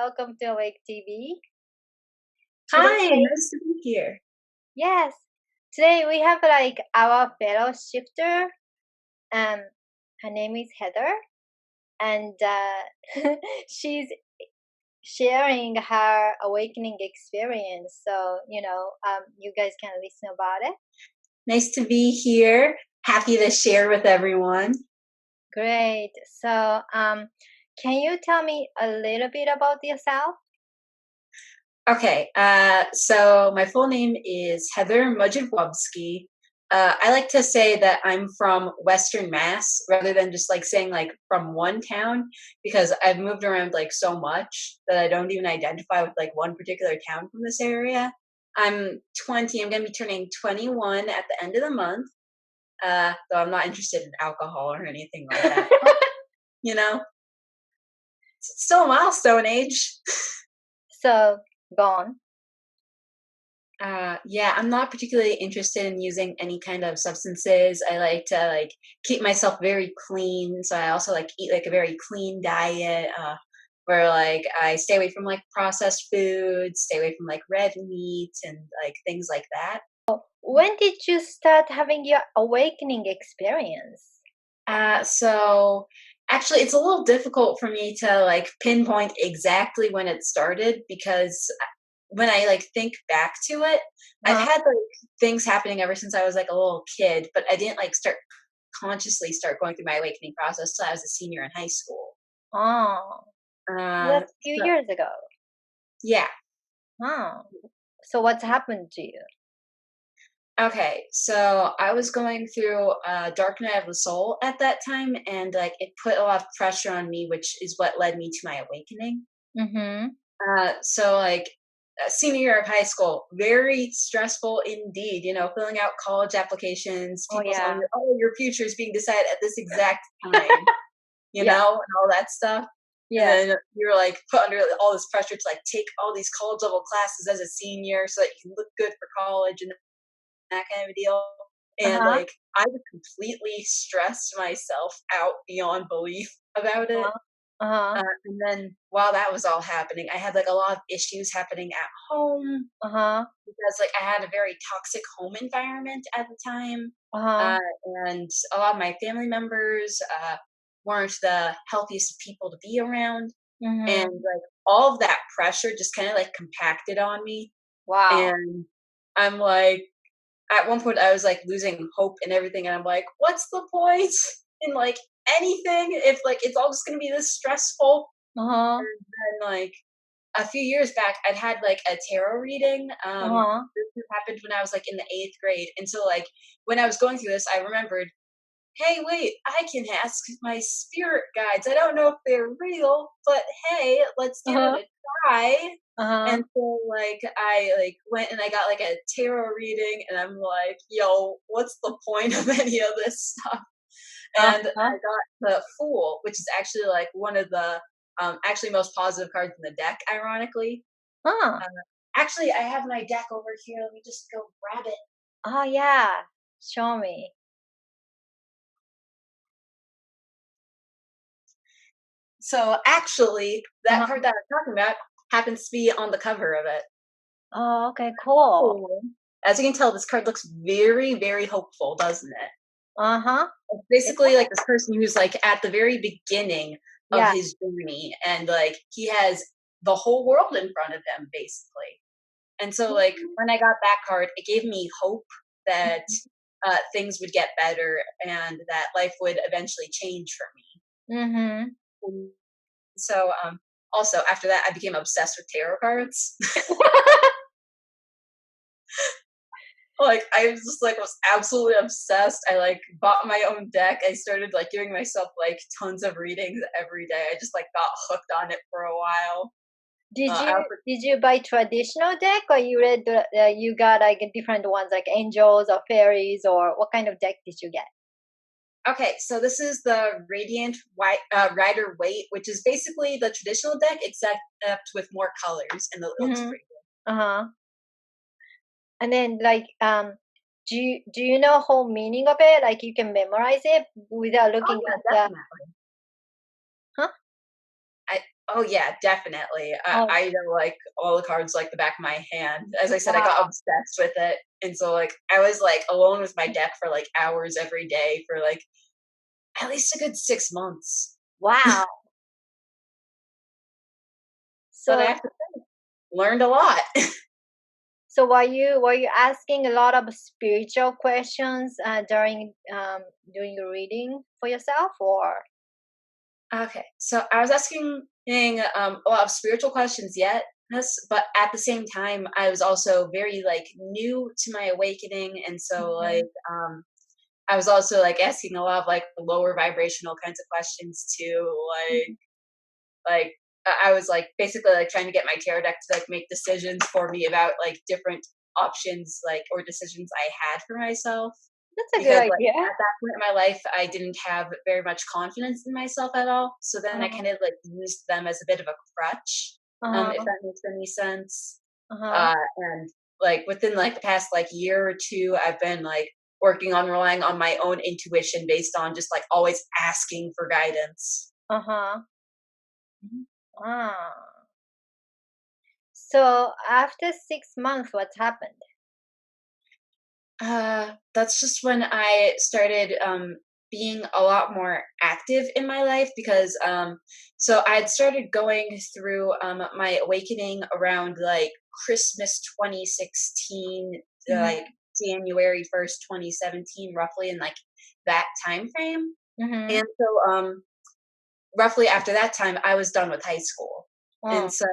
welcome to Awake TV. Hi, Today, nice to be here. yes, today we have like our fellow shifter. Um, her name is Heather, and she's sharing her awakening experience. So you guys can listen about it. Nice to be here. Happy to share with everyone. Great. So, can you tell me a little bit about yourself? Okay, so my full name is Heather Moczydlowski. I like to say that I'm from Western Mass rather than just like saying like from one town because I've moved around like so much that I don't even identify with like one particular town from this area. I'm 20. I'm going to be turning 21 at the end of the month. Though I'm not interested in alcohol or anything like that. You know, it's still a milestone age. So, gone. Yeah, I'm not particularly interested in using any kind of substances. I like to like keep myself very clean, so I also like eat like a very clean diet. Where like I stay away from like processed foods, stay away from like red meat and like things like that. When did you start having your awakening experience? So actually, it's a little difficult for me to like pinpoint exactly when it started because when I like think back to it, I've Uh-huh. had like things happening ever since I was like a little kid, but I didn't like start consciously start going through my awakening process till I was a senior in high school. Oh, Uh, that's a few so years ago. yeah. Oh, so what's happened to you? Okay, so I was going through a dark night of the soul at that time, and like it put a lot of pressure on me, which is what led me to my awakening. Mm-hmm. So like senior year of high school, very stressful indeed. You know, filling out college applications, Oh, people telling yeah. you, "Oh, your future is being decided at this exact time," you Yeah, know, and all that stuff. And yeah. then you're like put under all this pressure to like take all these college level classes as a senior so that you can look good for college and that kind of a deal. And Uh-huh. like I was completely stressed myself out beyond belief about it. Uh-huh. Uh-huh. And then while that was all happening, I had like a lot of issues happening at home Uh-huh. because like I had a very toxic home environment at the time, Uh-huh. uh, and a lot of my family members weren't the healthiest of people to be around, and Mm-hmm. like all of that pressure just kind of like compacted on me, Wow. and I'm like, at one point I was like losing hope and everything, and I'm like, what's the point in like anything if like it's all just gonna be this stressful? Uh-huh. And like a few years back, I'd had like a tarot reading. Uh-huh. This happened when I was like in the eighth grade, and so like when I was going through this, I remembered, hey, wait, I can ask my spirit guides. I don't know if they're real, but hey, let's give it Uh-huh. a try. Uh-huh. And so like I like went and I got like a tarot reading, and I'm like, yo, what's the point of any of this stuff? And I Uh-huh. got the Fool, which is actually like one of the actually most positive cards in the deck, ironically. Huh. Uh, Actually, I have my deck over here. Let me just go grab it. Oh, yeah. Show me. So actually, that card Uh-huh. that I'm talking about happens to be on the cover of it. Oh, okay, cool. Cool. As you can tell, this card looks very, very hopeful, doesn't it? Uh-huh. It's It basically like does. this person who's like at the very beginning of Yeah. his journey, and like he has the whole world in front of him, basically. And so, like, when I got that card, it gave me hope that things would get better and that life would eventually change for me. Mm-hmm. And so, also after that, I became obsessed with tarot cards. Like, I was just like was absolutely obsessed. I like bought my own deck. I started like giving myself like tons of readings every day. I just like got hooked on it for a while. Did you I also did you buy traditional deck or you got like different ones like angels or fairies or what kind of deck did you get? Okay, so this is the Radiant White Rider Waite, which is basically the traditional deck, except with more colors, and it looks Mm-hmm. pretty Uh-huh. And then like do you know whole meaning of it? Like you can memorize it without good. Oh looking yeah, at the definitely. huh? Oh yeah, definitely. Oh, I know like all the cards like the back of my hand. As I said, I got wow. obsessed with it, and so like I was like alone with my deck for like hours every day for like at least a good 6 months. Wow. But I So have to learned a lot. so were you asking a lot of spiritual questions during your reading for yourself, or? Okay, so I was asking a lot of spiritual questions yet, yes, but at the same time, I was also very like new to my awakening, and so like Mhm. I was also like asking a lot of like lower vibrational kinds of questions too, Mhm. like I was like basically like trying to get my tarot deck to like make decisions for me about like different options like or decisions I had for myself That's a good because like idea. at that point in my life I didn't have very much confidence in myself at all. So then I Uh-huh. kind of like used them as a bit of a crutch, if Uh-huh. that makes any sense. Uh-huh. And like within like the past like year or two, I've been like working on relying on my own intuition based on just like always asking for guidance. Uh-huh. Mhm. Ah. So after 6 months, what happened? That's just when I started being a lot more active in my life because so I'd started going through my awakening around like Christmas 2016, like Mhm. January 1st, 2017, roughly in like that time frame. Mhm. And so roughly after that time I was done with high school. And Oh. so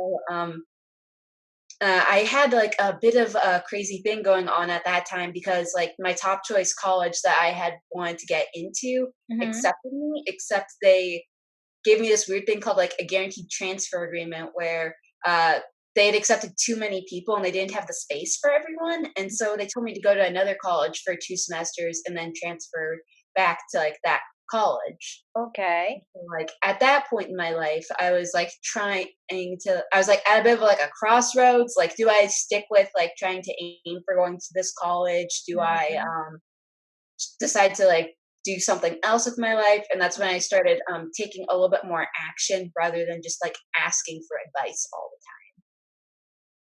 I had like a bit of a crazy thing going on at that time because like my top choice college that I had wanted to get into Mhm. accepted me, except they gave me this weird thing called like a guaranteed transfer agreement where uh, they had accepted too many people and they didn't have the space for everyone. And so they told me to go to another college for 2 semesters and then transfer back to like that college. Okay. Like at that point in my life, I was like trying to, I was like at a bit of like a crossroads. Like, do I stick with like trying to aim for going to this college? Do I Mhm. decide to like do something else with my life? And that's when I started taking a little bit more action rather than just like asking for advice all the time,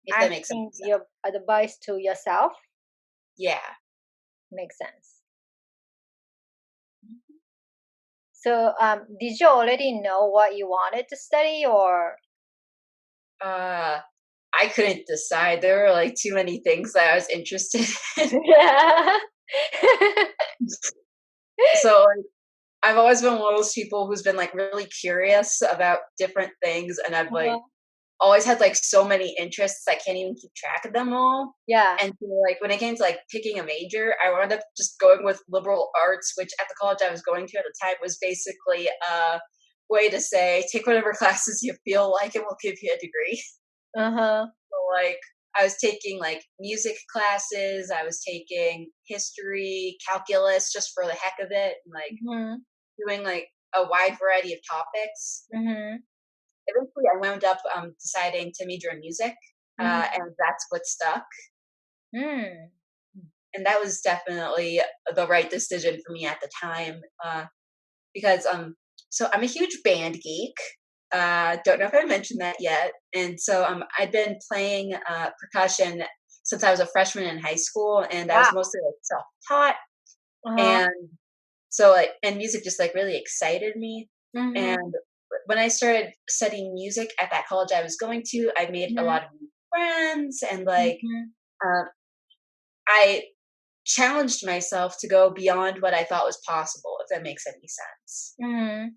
if that makes any Asking sense. your advice to yourself Yeah. makes sense. So, did you already know what you wanted to study, or? Uh, I couldn't decide. There were like too many things that I was interested in. Yeah. So I've always been one of those people who's been like really curious about different things, and I've like Uh-huh. always had like so many interests I can't even keep track of them all. Yeah. And so, like when it came to like picking a major, I wound up just going with liberal arts, which at the college I was going to at the time was basically a way to say take whatever classes you feel like and we'll give you a degree. Uh-huh. So like I was taking like music classes, I was taking history, calculus just for the heck of it, and like Mhm. doing like a wide variety of topics. Mhm. Eventually, I wound up deciding to major in music, Mhm. and that's what stuck. Mm. And that was definitely the right decision for me at the time because so I'm a huge band geek. Don't know if I mentioned that yet. And so I'd been playing percussion since I was a freshman in high school, and I Wow. was mostly like self-taught. Uh-huh. And so like and music just like really excited me. Mhm. And when I started studying music at that college I was going to, I made a Mhm. lot of new friends and like Mhm. uh, I challenged myself to go beyond what I thought was possible, if that makes any sense. Mhm.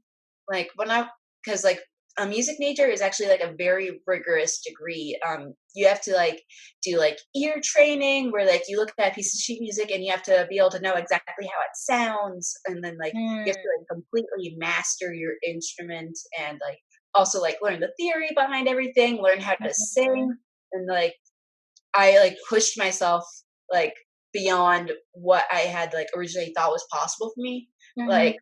Like when I, because like a music major is actually like a very rigorous degree. You have to like do like ear training where like you look at a piece of sheet music and you have to be able to know exactly how it sounds, and then like you have Mm. to like completely master your instrument and like also like learn the theory behind everything, learn how to sing, Mhm. and like I like pushed myself like beyond what I had like originally thought was possible for me. Like Mhm.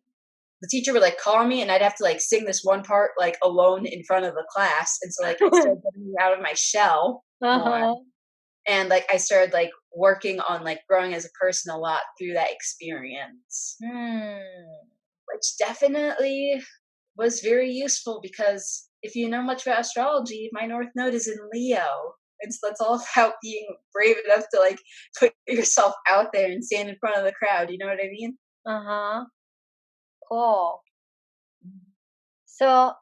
the teacher would like call me and I'd have to like sing this one part like alone in front of the class. And so like it started getting me out of my shell more. Uh-huh. And like I started like working on like growing as a person a lot through that experience, Mm. which definitely was very useful because if you know much about astrology, my North Node is in Leo. And so that's all about being brave enough to like put yourself out there and stand in front of the crowd. You know what I mean? Uh-huh. Cool. So,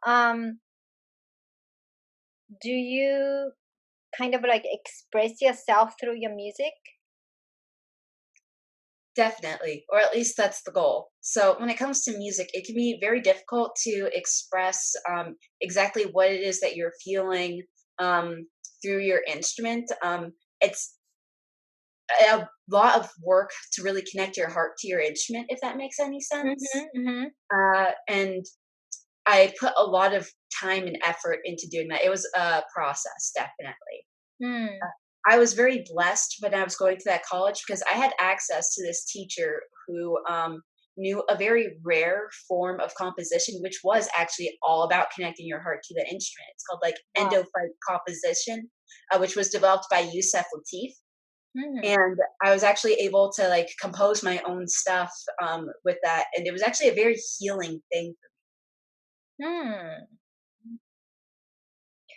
do you kind of like express yourself through your music? Definitely, or at least that's the goal. So when it comes to music, it can be very difficult to express exactly what it is that you're feeling through your instrument. It's a lot of work to really connect your heart to your instrument, if that makes any sense. Mhm, mhm. And I put a lot of time and effort into doing that. It was a process, definitely. Mm. I was very blessed when I was going to that college because I had access to this teacher who knew a very rare form of composition, which was actually all about connecting your heart to the instrument. It's called like Wow. endophyte composition, which was developed by Yusef Lateef. Mm. And I was actually able to like compose my own stuff with that, and it was actually a very healing thing. Mm.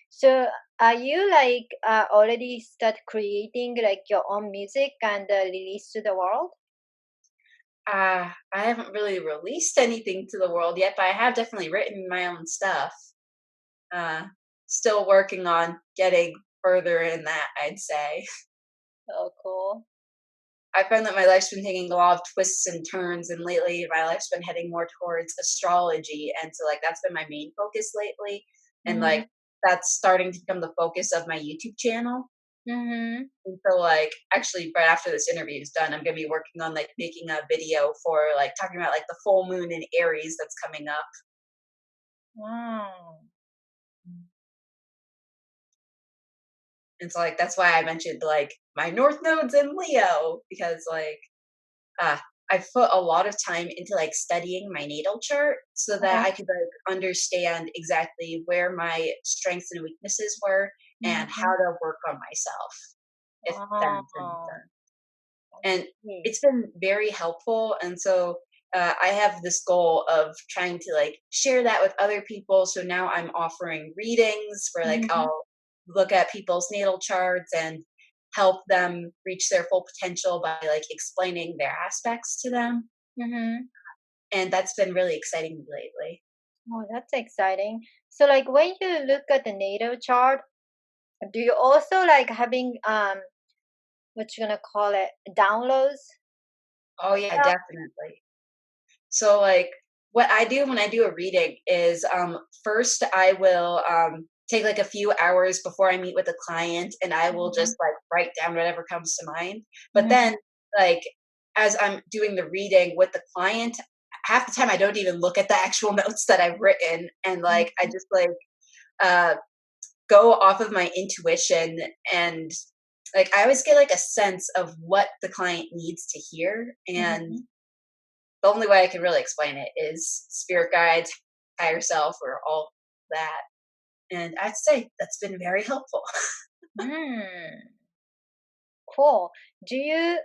So, are you like already start creating like your own music and release to the world? I haven't really released anything to the world yet, but I have definitely written my own stuff. Uh, Still working on getting further in that, I'd say. Oh, cool. I find that my life's been taking a lot of twists and turns, and lately my life's been heading more towards astrology, and so like that's been my main focus lately, and Mhm. like that's starting to become the focus of my YouTube channel. Mhm. And so like actually right after this interview is done, I'm gonna be working on like making a video for like talking about like the full moon in Aries that's coming up. Wow. And so like that's why I mentioned like my North Node's in Leo because like uh I've put a lot of time into like studying my natal chart so that Uh-huh. I could like understand exactly where my strengths and weaknesses were and how Mhm. to work on myself, if that makes any Oh, sense. I And see. it's been very helpful. And so I have this goal of trying to like share that with other people. So now I'm offering readings where like Mhm. I'll look at people's natal charts and help them reach their full potential by like explaining their aspects to them. Mhm. And that's been really exciting lately. Oh, that's exciting. So, like, when you look at the natal chart, do you also like having what you gonna call it, downloads Oh yeah, stuff? definitely. So like what I do when I do a reading is first I will take like a few hours before I meet with a client and I will Mhm. just like write down whatever comes to mind. But Mhm. then like as I'm doing the reading with the client, half the time I don't even look at the actual notes that I've written and like I Mhm. just like uh go off of my intuition and like I always get like a sense of what the client needs to hear and Mhm. the only way I can really explain it is spirit guides, higher self, or all that. And I'd say that's been very helpful. Mm. Cool. Do you?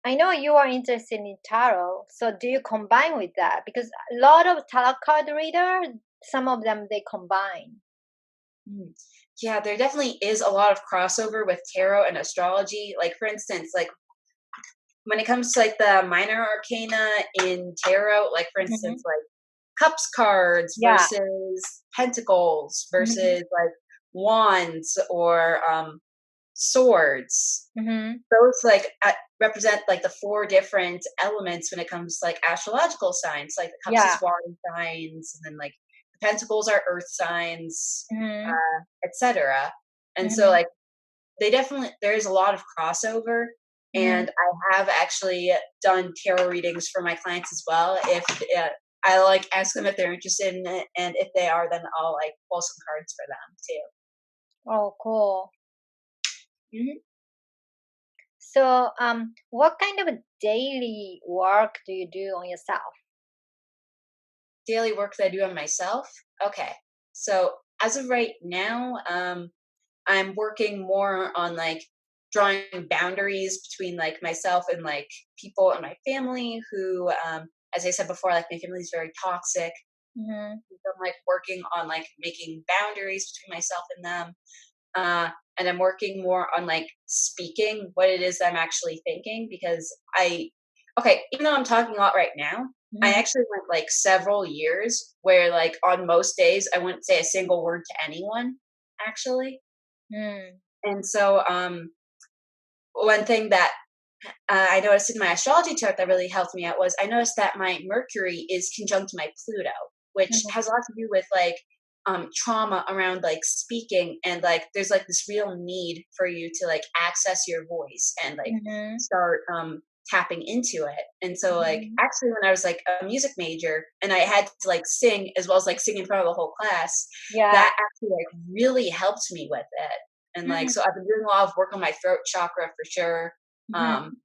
I know you are interested in tarot, so do you combine with that? Because a lot of tarot card reader, some of them they combine. Mm. Yeah, there definitely is a lot of crossover with tarot and astrology. Like for instance, like when it comes to like the minor arcana in tarot, like for Mhm. instance, like cups cards Yeah. versus pentacles Mhm. versus like wands or swords, Mhm. those like represent like the four different elements when it comes to like astrological signs. Like the cups is Yeah. water signs, and then like the pentacles are earth signs, Mhm. etc. And so Mhm. like they definitely there's a lot of crossover. Mhm. And I have actually done tarot readings for my clients as well. If I like ask them if they're interested in it, and if they are, then I'll like pull some cards for them too. Oh, cool. Mhm. So, what kind of a daily work do you do on yourself? Daily work that I do on myself. Okay, so as of right now, I'm working more on like drawing boundaries between like myself and like people in my family who, as I said before, like my family is very toxic. Mm-hmm. I'm like working on like making boundaries between myself and them. And I'm working more on like speaking what it is that I'm actually thinking because okay, even though I'm talking a lot right now, I Mm-hmm. actually went like several years where like on most days I wouldn't say a single word to anyone actually. Mm. And so one thing that I noticed in my astrology chart that really helped me out was I noticed that my Mercury is conjunct my Pluto, which Mm-hmm. has a lot to do with like trauma around like speaking and like there's like this real need for you to like access your voice and like Mm-hmm. start tapping into it. And so like Mm-hmm. actually when I was like a music major and I had to like sing as well as like sing in front of the whole class, Yeah. that actually like really helped me with it. And like Mm-hmm. so I've been doing a lot of work on my throat chakra for sure. Mm-hmm. Um,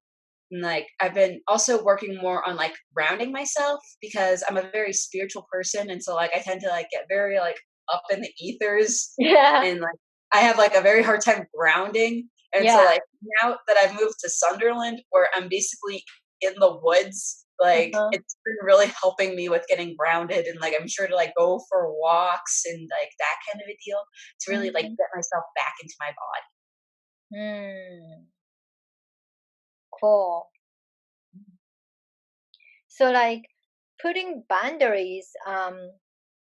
and like I've been also working more on like grounding myself because I'm a very spiritual person and so like I tend to like get very like up in the ethers Yeah. and like I have like a very hard time grounding. And so Yeah. like now that I've moved to Sunderland where I'm basically in the woods, like Uh-huh. it's been really helping me with getting grounded and like I'm sure to like go for walks and like that kind of a deal to really like Mm-hmm. get myself back into my body. Mm. Cool. So like putting boundaries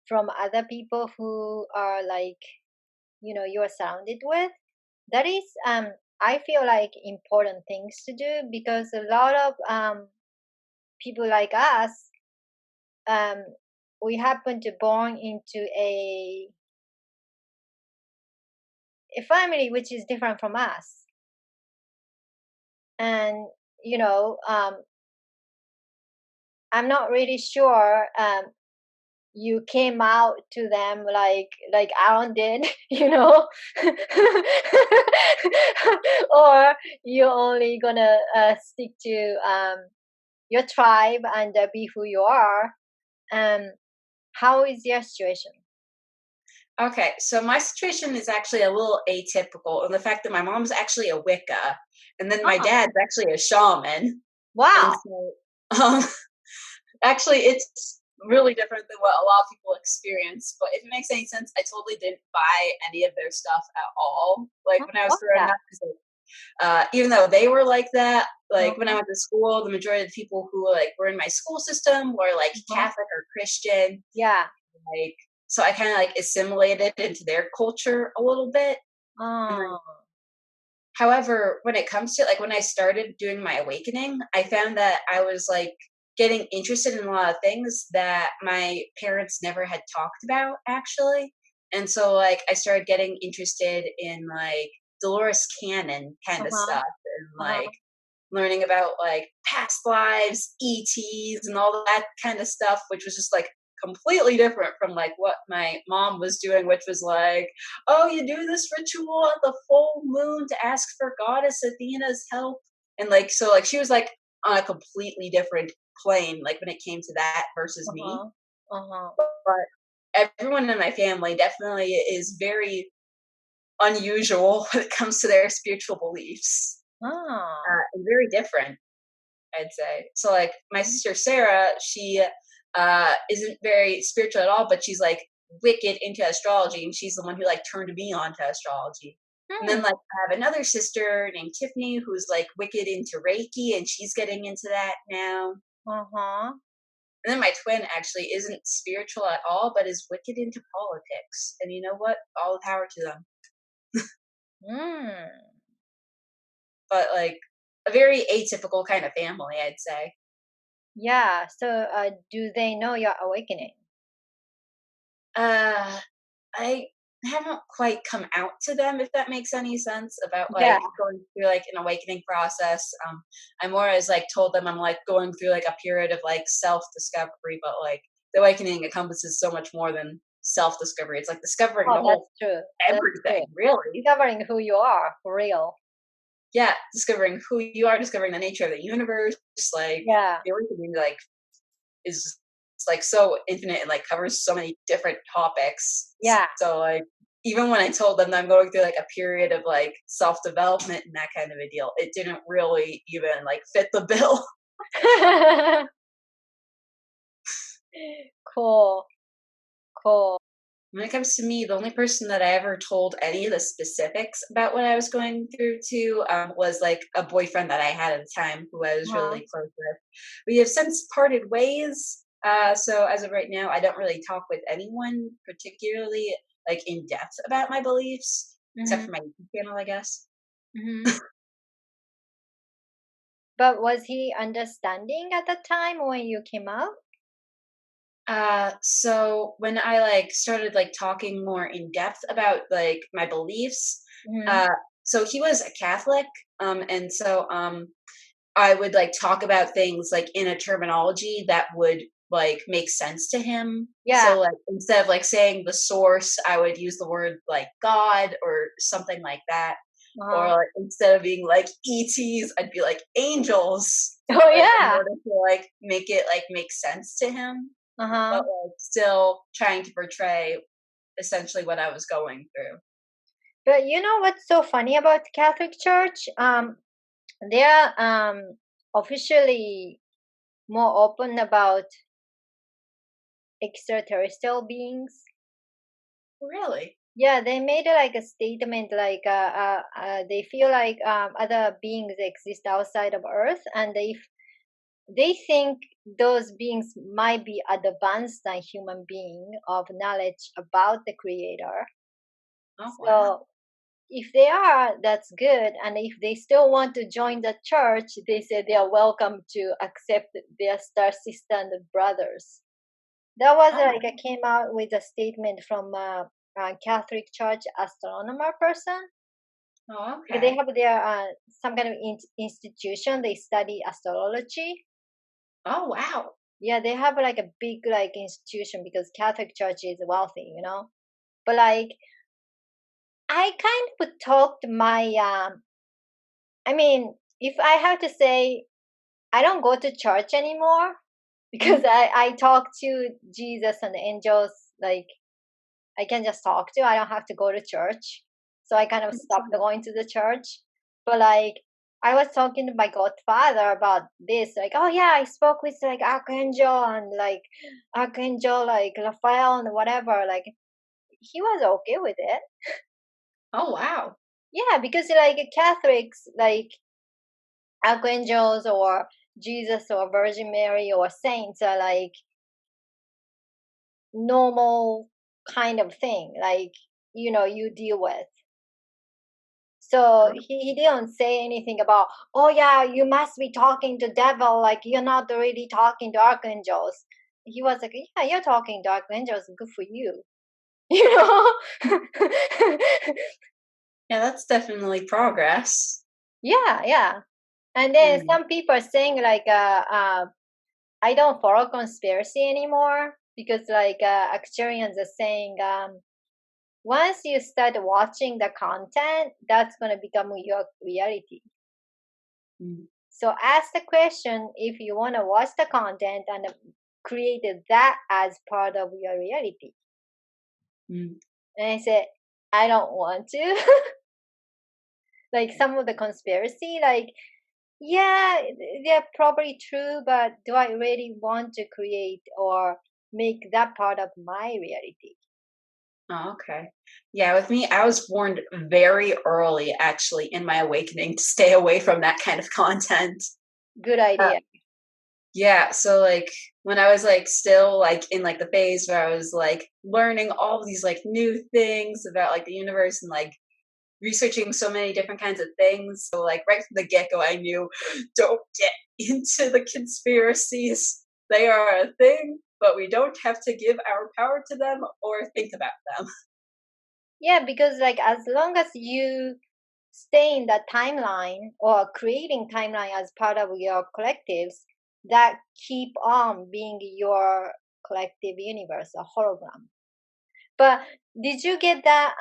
from other people who are like, you're surrounded with, that is I feel like important things to do because a lot of people like us, um we happen to born into a family which is different from us, and you know um I'm not really sure you came out to them like Aaron did, or you're only gonna stick to your tribe and be who you are. Um, how is your situation? Okay, so my situation is actually a little atypical in the fact that my mom's actually a Wicca, and then my Oh, dad's actually a shaman. And wow. so, actually, it's really different than what a lot of people experience. But if it makes any sense, I totally didn't buy any of their stuff at all. Like Oh, when I was what's growing that? up, 'cause, even though they were like that, like when I Uh-huh, went to school, the majority of the people who like were in my school system were like uh-huh. Catholic or Christian. Yeah. Like, so I kind of like assimilated into their culture a little bit. And like, Oh, however, when it comes to like when I started doing my awakening, I found that I was like getting interested in a lot of things that my parents never had talked about actually. And so like I started getting interested in like Dolores Cannon kind of uh-huh, stuff and uh-huh, like learning about like past lives, ETs, and all that kind of stuff, which was just like completely different from like what my mom was doing, which was like, oh, you do this ritual at the full moon to ask for Goddess Athena's help. And like, so like she was like on a completely different plane, like when it came to that versus me. uh-huh, uh-huh. But everyone in my family definitely is very unusual when it comes to their spiritual beliefs Oh. and very different. I'd say. So like my sister Sarah, she isn't very spiritual at all, but she's like wicked into astrology and she's the one who like turned me on to astrology. And then Hmm. like I have another sister named Tiffany who's like wicked into Reiki and she's getting into that now. Uh-huh. And then my twin actually isn't spiritual at all, but is wicked into politics. And you know what? All the power to them. Mm. But like a very atypical kind of family, I'd say. Yeah. So, do they know you're awakening? Uh I haven't quite come out to them, if that makes any sense, about Yeah. like going through like an awakening process. I more as like told them I'm like going through like a period of like self discovery, but like the awakening encompasses so much more than self discovery. It's like discovering Oh, the whole that's true. That's true. everything, really. Discovering who you are for real. Yeah, discovering who you are, discovering the nature of the universe. Like Yeah. the awakening, like is it's like so infinite and like covers so many different topics. Yeah. So like even when I told them that I'm going through like a period of like self development and that kind of a deal, it didn't really even like fit the bill. Cool. Cool. When it comes to me, the only person that I ever told any of the specifics about what I was going through to was like a boyfriend that I had at the time who I was Uh-huh. really close with. We have since parted ways. So as of right now, I don't really talk with anyone particularly like in depth about my beliefs, except Mm-hmm. for my YouTube channel, I guess. Mm-hmm. But was he understanding at the time when you came out? So when I like started like talking more in depth about like my beliefs, Mm-hmm. uh, so he was a Catholic, and so I would like talk about things like in a terminology that would like make sense to him. Yeah. So like instead of like saying the source, I would use the word like God or something like that. Or Uh-huh. like instead of being like ETs, I'd be like angels, Oh like in yeah. order to like make it like make sense to him, but Uh-huh. like still trying to portray essentially what I was going through. But you know what's so funny about the Catholic Church? They're officially more open about extraterrestrial beings. Really? Yeah, they made like a statement like they feel like other beings exist outside of Earth, and they think those beings might be advanced than human being of knowledge about the Creator. Oh wow. So if they are, that's good. And if they still want to join the church, they say they are welcome to accept their star sister and brothers. That was Oh, like I came out with a statement from a Catholic Church astronomer person. oh Like they okay. have their some kind of institution. They study astrology. Oh wow. Yeah, they have like a big like institution because Catholic Church is wealthy, you know. But like I kind of talked my I mean, if I have to say, I don't go to church anymore because Mhm. I talk to Jesus and the angels. Like I can just talk to. I don't have to go to church. So I kind of stopped going to the church. But like I was talking to my godfather about this. Like, oh yeah, I spoke with like Archangel and like Archangel like Raphael and whatever. Like he was okay with it. Oh wow. Yeah, because like Catholics like archangels or Jesus or Virgin Mary or saints are like normal kind of thing, like you deal with. So Oh, he didn't say anything about, oh yeah, you must be talking to devil, like you're not really talking to archangels. He was like, yeah, you're talking to archangels, good for you. You know? yeah, that's definitely progress. Yeah, yeah. And then Mm. some people are saying like I don't follow conspiracy anymore because like Actuarians are saying once you start watching the content, that's gonna become your reality. Mm. So ask the question if you wanna watch the content and create that as part of your reality. Mm. And I said, I don't want to. Like some of the conspiracy, like yeah, they're probably true, but do I really want to create or make that part of my reality? Oh, okay. Yeah, with me, I was warned very early actually in my awakening to stay away from that kind of content. Good Uh, idea. yeah, so like when I was like still like in like the phase where I was like learning all these like new things about like the universe and like researching so many different kinds of things. So like right from the get-go I knew don't get into the conspiracies. They are a thing, but we don't have to give our power to them or think about them. Yeah, because like as long as you stay in that timeline or creating timeline as part of your collectives, that keep on being your collective universe, a hologram. But did you get that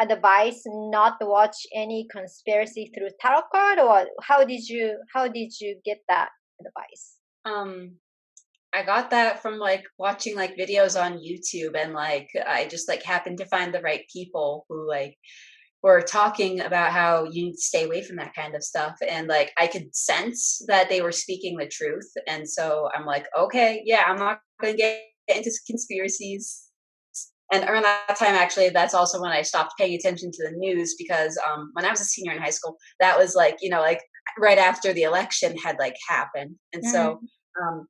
advice not to watch any conspiracy through tarot card, or how did you get that advice? Um I got that from like watching like videos on YouTube and like I just like happened to find the right people who like were talking about how you need to stay away from that kind of stuff and like I could sense that they were speaking the truth and so I'm like okay, yeah, I'm not going to get into conspiracies. And around that time, actually, that's also when I stopped paying attention to the news because when I was a senior in high school, that was like, like right after the election had like happened. And so Mm-hmm. um,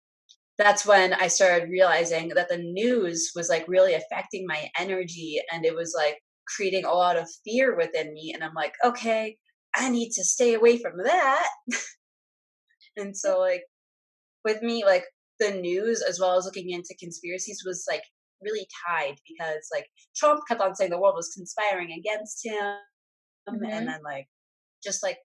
that's when I started realizing that the news was like really affecting my energy and it was like creating a lot of fear within me. And I'm like, okay, I need to stay away from that. And so, like, with me, like, the news as well as looking into conspiracies was like really tied because like Trump kept on saying the world was conspiring against him. And Mm-hmm. then, like, just like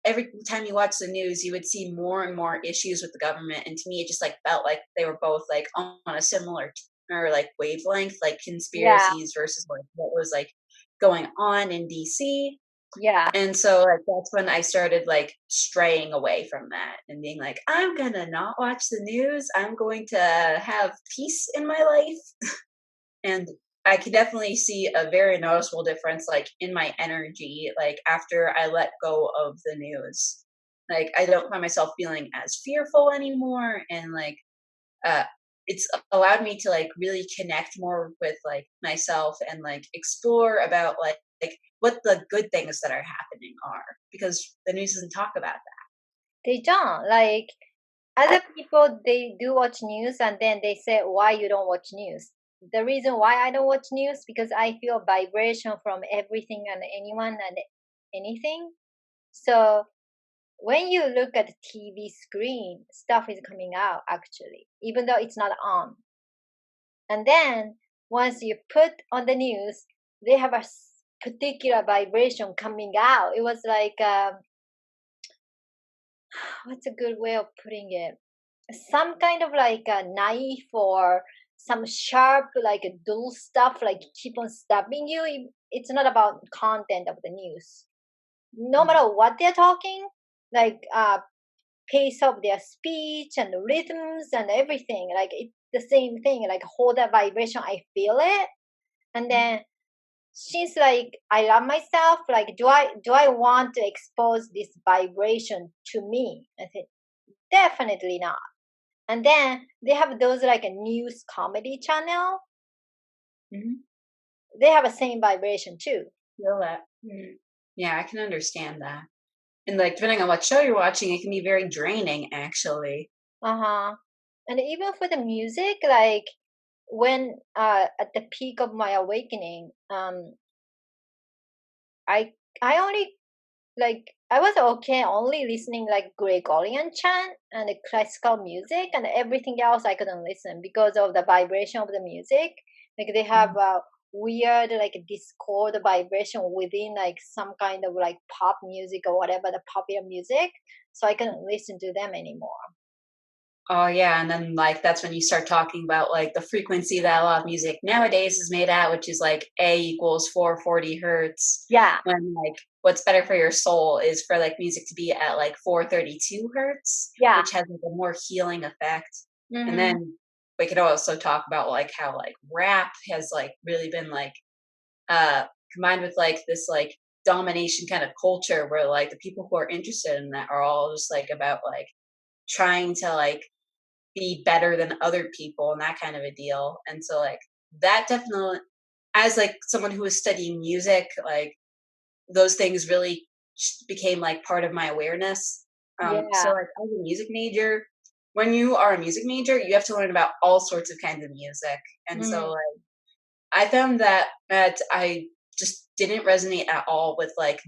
every time you watch the news, you would see more and more issues with the government. And to me, it just like felt like they were both like on a similar or like wavelength, like Yeah. conspiracies versus like what was like going on in DC. Yeah. And so like that's when I started like straying away from that and being like, I'm gonna not watch the news. I'm going to have peace in my life. And I could definitely see a very noticeable difference like in my energy, like after I let go of the news. Like I don't find myself feeling as fearful anymore and like uh it's allowed me to like really connect more with like myself and like explore about like what the good things that are happening are because the news doesn't talk about They don't. Like other people, they do watch news and then they say, why you don't watch news? The reason why I don't watch news because I feel vibration from everything and anyone and anything. So when you look at the TV screen, stuff is coming out actually, even though it's not on. And then once you put on the news, they have a particular vibration coming out. It was like what's a good way of putting it? Some kind of like a knife or some sharp like dull stuff like keep on stabbing you. It's not about content of the news. No that. matter what they're talking, like pace of their speech and the rhythms and everything, like it's the same thing. Like hold that vibration, I feel it, and Mhm. then she's like, I love myself. Like, do I want to expose this vibration to me? I said, definitely not. And then they have those like a news comedy channel. Mhm. They have the same vibration too. Feel that. Yeah, I can understand that. And like depending on what show you're watching, it can be very draining actually. Uh-huh. And even for the music, like when at the peak of my awakening, I I only like I was okay only listening like Gregorian chant and the classical music and everything else I couldn't listen because of the vibration of the music. Like they have Mhm. a weird like discord vibration within like some kind of like pop music or whatever the popular music. So I couldn't listen to them anymore. Oh yeah, and then like that's when you start talking about like the frequency that a lot of music nowadays is made at, which is like A equals 440 hertz. Yeah. When like what's better for your soul is for like music to be at like 432 hertz, Yeah. which has like a more healing effect. And Mm-hmm. then we could also talk about like how like rap has like really been like uh combined with like this like domination kind of culture where like the people who are interested in that are all just like about like trying to like be better than other people and that kind of a deal. And so like that definitely as like someone who was studying music, like those things really became like part of my awareness. So Yeah. like as a music major, when you are a music major, you have to learn about all sorts of kinds of music. And so Mm-hmm. like I found that I just didn't resonate at all with like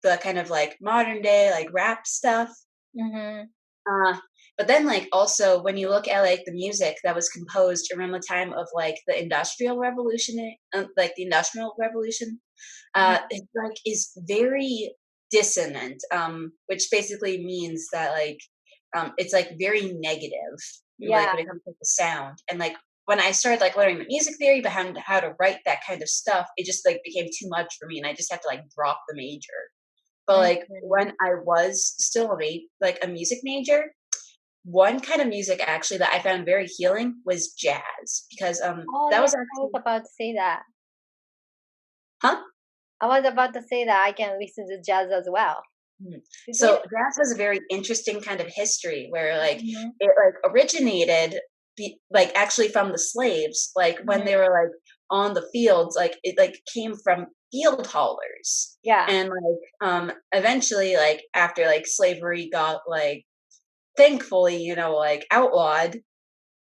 the kind of like modern day like rap stuff. Mm-hmm. Uh, but then, like, also when you look at like the music that was composed around the time of like the Industrial Revolution, like the Industrial Revolution, it like is very dissonant, which basically means that like it's like very negative, like Yeah. when it comes to the sound. And like when I started like learning the music theory behind how to write that kind of stuff, it just like became too much for me, and I just had to like drop the major. But like Mm-hmm. when I was still like a music major, one kind of music actually that I found very healing was jazz because Oh that yeah, was I was actually about to say that. huh. I was about to say that I can listen to jazz as well. Mhm. Did you? So jazz has a very interesting kind of history where like Mm-hmm. it like originated like actually from the slaves like when they Mm-hmm. were like on the fields, like it like came from field haulers. Yeah. And like eventually like after like slavery got like thankfully, like outlawed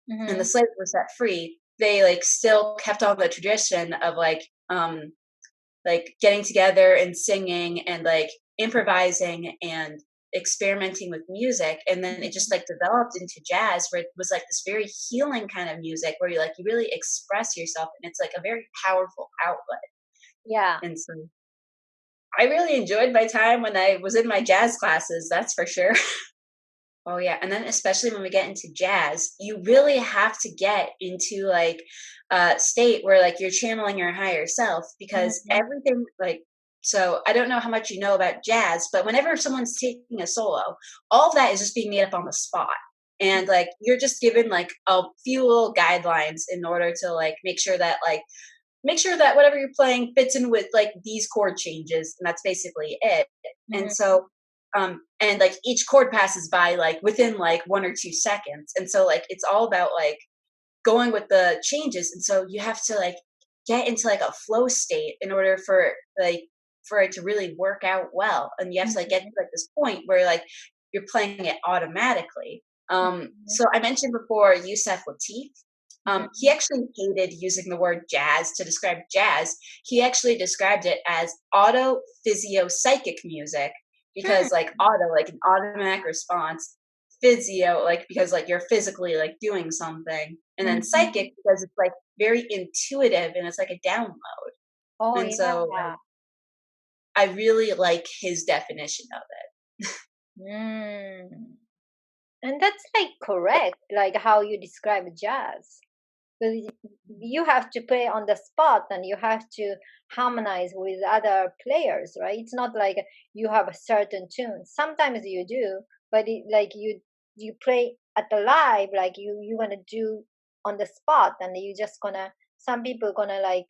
and the Mm-hmm. slaves were set free, they like still kept on the tradition of like getting together and singing and like improvising and experimenting with music. And then it just like developed into jazz, where it was like this very healing kind of music where you really express yourself, and it's like a very powerful outlet. Yeah. And so I really enjoyed my time when I was in my jazz classes, that's for sure. Oh yeah, and then especially when we get into jazz, you really have to get into like a state where like you're channeling your higher self, because Mm-hmm. everything like, so I don't know how much you know about jazz, but whenever someone's taking a solo, all of that is just being made up on the spot. And like you're just given like a few little guidelines in order to like make sure that whatever you're playing fits in with like these chord changes, and that's basically it. And Mm-hmm. so and like each chord passes by like within like 1 or 2 seconds, and so like it's all about like going with the changes. And so you have to like get into like a flow state in order like for it to really work out well, and you have to like get to like this point where like you're playing it automatically. Mm-hmm. So I mentioned before Yusef Lateef. He Mm-hmm. actually hated using the word jazz to describe jazz. He actually described it as auto physio psychic music, because like auto, like an automatic response, physio, like because like you're physically like doing something, and then Mm-hmm. psychic because it's like very intuitive and it's like a download. Oh And so like yeah. I really like his definition of it. Mm. And that's like correct, like how you describe jazz. Because you have to play on the spot and you have to harmonize with other players, right? It's not like you have a certain tune. Sometimes you do, but like you play at the live, like you gonna do on the spot, and you just gonna, some people gonna like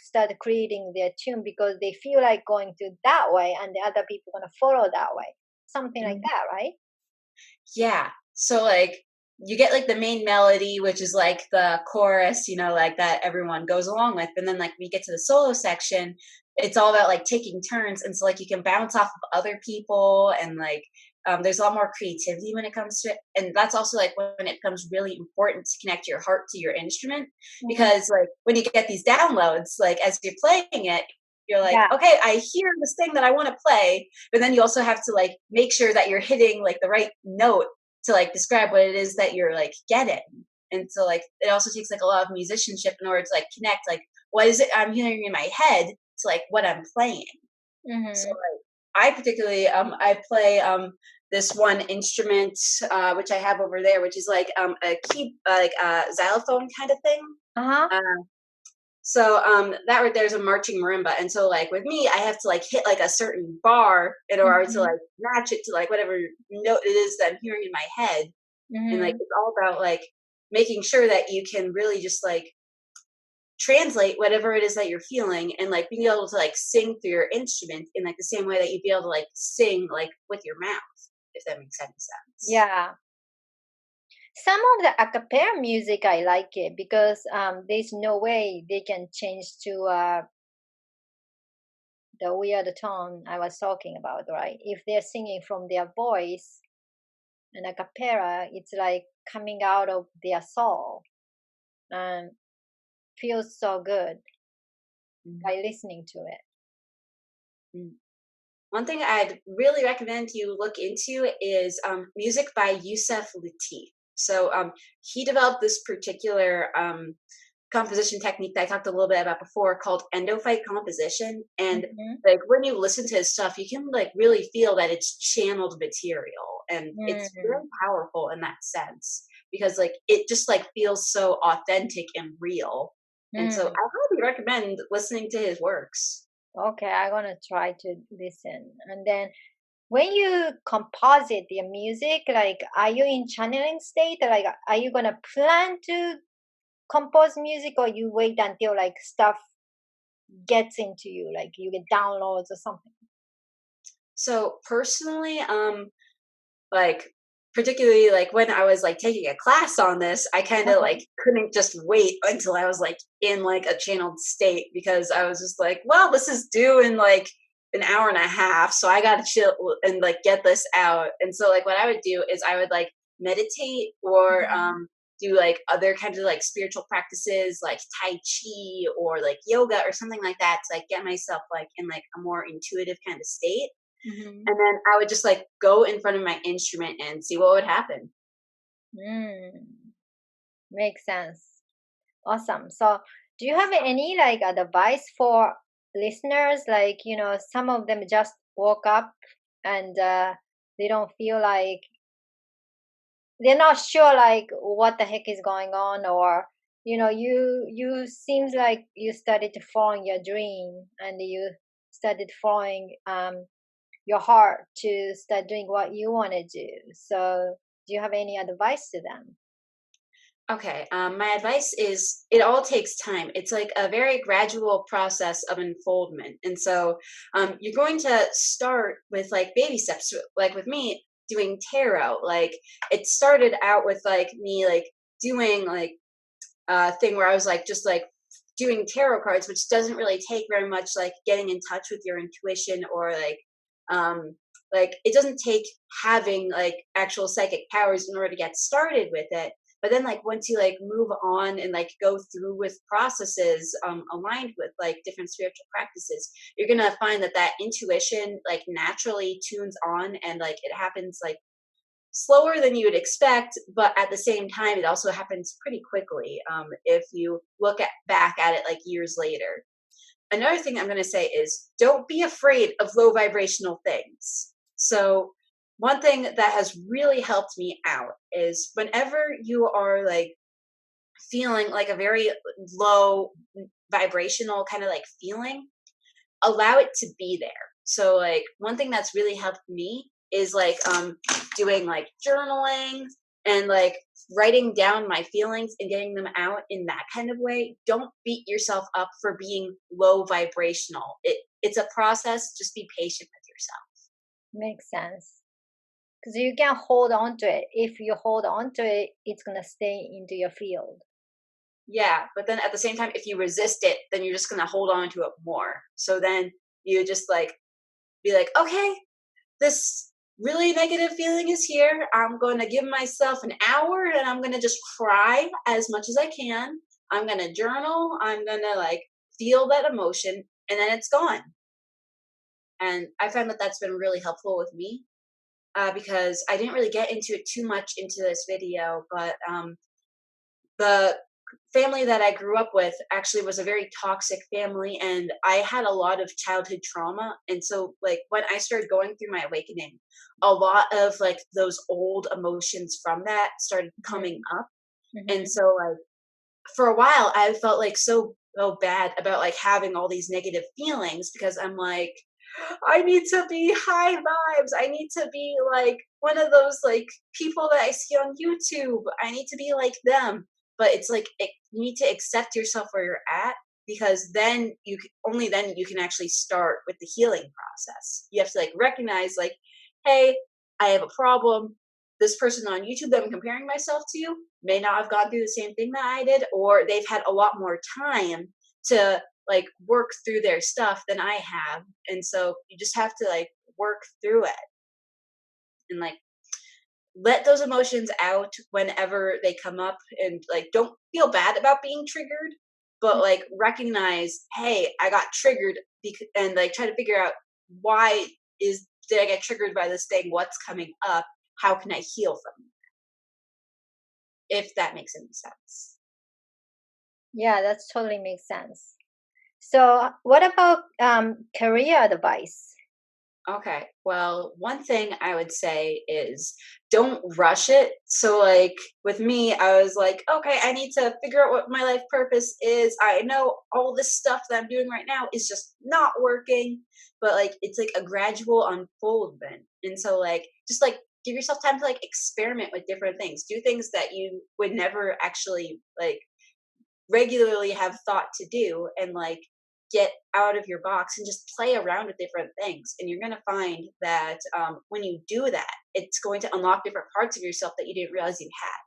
start creating their tune because they feel like going to that way, and the other people gonna follow that way, something like Mhm. that, right? Yeah. So like you get like the main melody, which is like the chorus, like that everyone goes along with. And then like we get to the solo section, it's all about like taking turns. And so like you can bounce off of other people, and like there's a lot more creativity when it comes to it. And that's also like when it becomes really important to connect your heart to your instrument, Hmm. because like when you get these downloads, like as you're playing it, you're like, Yeah. okay, I hear this thing that I want to play, but then you also have to like make sure that you're hitting like the right note to like describe what it is that you're like getting. And so like it also takes like a lot of musicianship in order to like connect like what is it I'm hearing in my head to like what I'm playing. So Hmm. like I particularly I play this one instrument which I have over there, which is like a key like xylophone kind of thing. Uh-huh. uh, so that right there's a marching marimba, and so like with me, I have to like hit like a certain bar in order to Hmm. like match it to like whatever note it is that I'm hearing in my head. And like Hmm. it's all about like making sure that you can really just like translate whatever it is that you're feeling, and like being able to like sing through your instrument in like the same way that you'd be able to like sing like with your mouth, if that makes any sense. Yeah. Some of the a cappella music I like it because there's no way they can change to the weird tone I was talking about, right? If they're singing from their voice, and a cappella, it's like coming out of their soul and feels so good Mhm. by listening to it. Mm. One thing I'd really recommend you look into is music by Yusef Lateef. So he developed this particular composition technique that I talked a little bit about before called endophyte composition. And Mm-hmm. like when you listen to his stuff, you can like really feel that it's channeled material, and it's very Mm-hmm. powerful in that sense, because like it just like feels so authentic and real. And so I Mm. highly recommend listening to his works. Okay, I'm gonna try to listen. And then when you composite your music, like are you in channeling state? Like are you gonna plan to compose music, or you wait until like stuff gets into you, like you get downloads or something? So personally, like particularly like when I was like taking a class on this, I kind of Uh-huh. like couldn't just wait until I was like in like a channeled state, because I was just like, well, this is due in like an hour and a half, so I gotta chill and like get this out. And so like what I would do is I would like meditate, or Mhm. do like other kinds of like spiritual practices like tai chi or like yoga or something like that to like get myself like in like a more intuitive kind of state. Mhm. And then I would just like go in front of my instrument and see what would happen. Mm. Makes sense. Awesome. So, do you have any like advice for listeners? Like, some of them just woke up and they don't feel like they're not sure like what the heck is going on, or you seems like you started to follow your dream and you started following your heart to start doing what you want to do. So, do you have any advice to them? Okay, my advice is it all takes time. It's like a very gradual process of unfoldment. And so you're going to start with like baby steps. Like with me doing tarot, like it started out with like me like doing like a thing where I was like just like doing tarot cards, which doesn't really take very much like getting in touch with your intuition, or um like it doesn't take having like actual psychic powers in order to get started with it. But then like once you like move on and like go through with processes aligned with like different spiritual practices, you're gonna find that that intuition like naturally tunes on, and like it happens like slower than you would expect, but at the same time, it also happens pretty quickly if you look back at it like years later. Another thing I'm going to say is don't be afraid of low vibrational things. So, one thing that has really helped me out is whenever you are like feeling like a very low vibrational kind of like feeling, allow it to be there. So like one thing that's really helped me is like doing like journaling and like writing down my feelings and getting them out in that kind of way. Don't beat yourself up for being low vibrational. It's a process. Just be patient with yourself. Makes sense. Because you can hold on to it. If you hold on to it, it's gonna stay into your field. Yeah, but then at the same time, if you resist it, then you're just gonna hold on to it more. So then you just like be like, okay, this really negative feeling is here. I'm going to give myself an hour and I'm going to just cry as much as I can. I'm going to journal. I'm going to like feel that emotion, and then it's gone. And I found that that's been really helpful with me, because I didn't really get into it too much into this video, but the family that I grew up with actually was a very toxic family, and I had a lot of childhood trauma. And so like when I started going through my awakening, a lot of like those old emotions from that started coming Hmm. up. And Hmm. so like for a while I felt like so bad about like having all these negative feelings, because I'm like, I need to be high vibes. I need to be like one of those like people that I see on YouTube. I need to be like them. But it's like you need to accept yourself where you're at, because then only then you can actually start with the healing process. You have to like recognize like, hey, I have a problem. This person on YouTube that I'm comparing myself to may not have gone through the same thing that I did, or they've had a lot more time to like work through their stuff than I have. And so you just have to like work through it and like let those emotions out whenever they come up, and like don't feel bad about being triggered, but like recognize, hey, I got triggered, and like try to figure out why is did I get triggered by this thing, what's coming up, how can I heal from it, if that makes any sense. Yeah, that totally makes sense. So, what about career advice? Okay. Well, one thing I would say is don't rush it. So, like with me, I was like, okay, I need to figure out what my life purpose is. I know all this stuff that I'm doing right now is just not working, but like it's like a gradual unfoldment. And so, like, just like give yourself time to like experiment with different things, do things that you would never actually like regularly have thought to do, and like get out of your box and just play around with different things. And you're going to find that when you do that, it's going to unlock different parts of yourself that you didn't realize you had.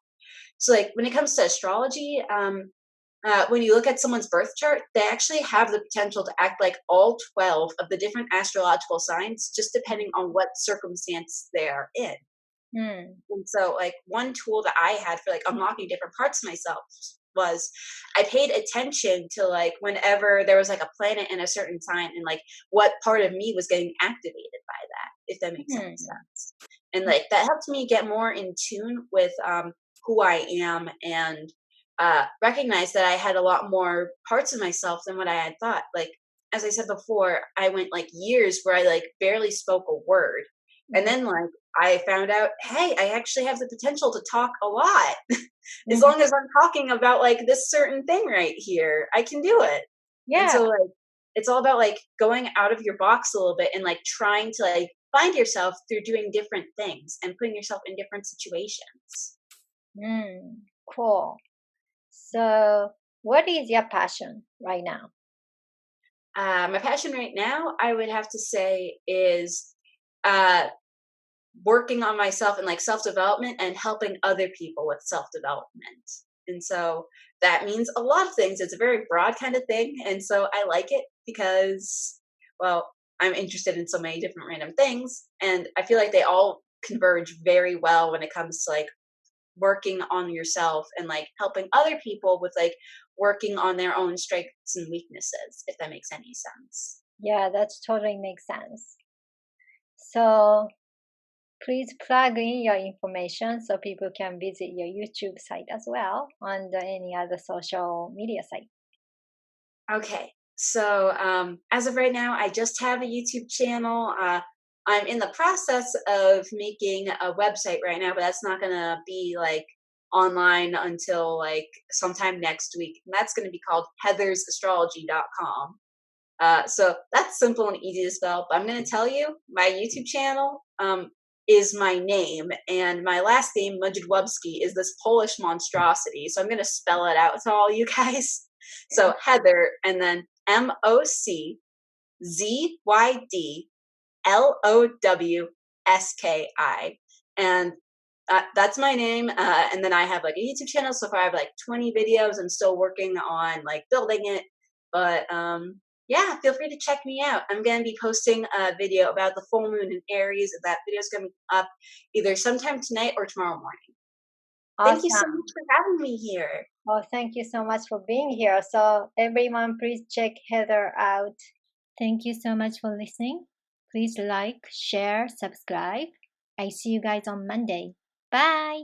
So, like when it comes to astrology, when you look at someone's birth chart, they actually have the potential to act like all 12 of the different astrological signs, just depending on what circumstance they're in. Hmm. And so, like, one tool that I had for like unlocking different parts of myself was I paid attention to like whenever there was like a planet in a certain sign and like what part of me was getting activated by that, if that makes any Hmm. sense. And like that helped me get more in tune with who I am and recognize that I had a lot more parts of myself than what I had thought. Like, as I said before, I went like years where I like barely spoke a word. And Yeah. then like I found out, hey, I actually have the potential to talk a lot. As Mhm. long as I'm talking about like this certain thing right here, I can do it. And Yeah. so like it's all about like going out of your box a little bit and like trying to like find yourself through doing different things and putting yourself in different situations. Cool. So, what is your passion right now? My passion right now, I would have to say, is uh, working on myself and like self development and helping other people with self development. And so that means a lot of things. It's a very broad kind of thing. And so I like it because, well, I'm interested in so many different random things. And I feel like they all converge very well when it comes to like working on yourself and like helping other people with like working on their own strengths and weaknesses, if that makes any sense. Yeah, that totally makes sense. So, please plug in your information so people can visit your YouTube site as well on any other social media site. Okay. So as of right now, I just have a YouTube channel. I'm in the process of making a website right now, but that's not going to be like online until like sometime next week. And that's going to be called heathersastrology.com. So that's simple and easy to spell. But I'm going to tell you, my YouTube channel is my name, and my last name, Moczydlowski, is this Polish monstrosity. So I'm going to spell it out to all you guys. So Heather, and then Moczydlowski, and that's my name. And then I have like a YouTube channel. So far, I have like 20 videos. I'm still working on like building it, but yeah, feel free to check me out. I'm going to be posting a video about the full moon in Aries. That video is going to be up either sometime tonight or tomorrow morning. Thank you so much Awesome. for having me here. Well, thank you so much for being here. So, everyone, please check Heather out. Thank you so much for listening. Please like, share, subscribe. I see you guys on Monday. Bye.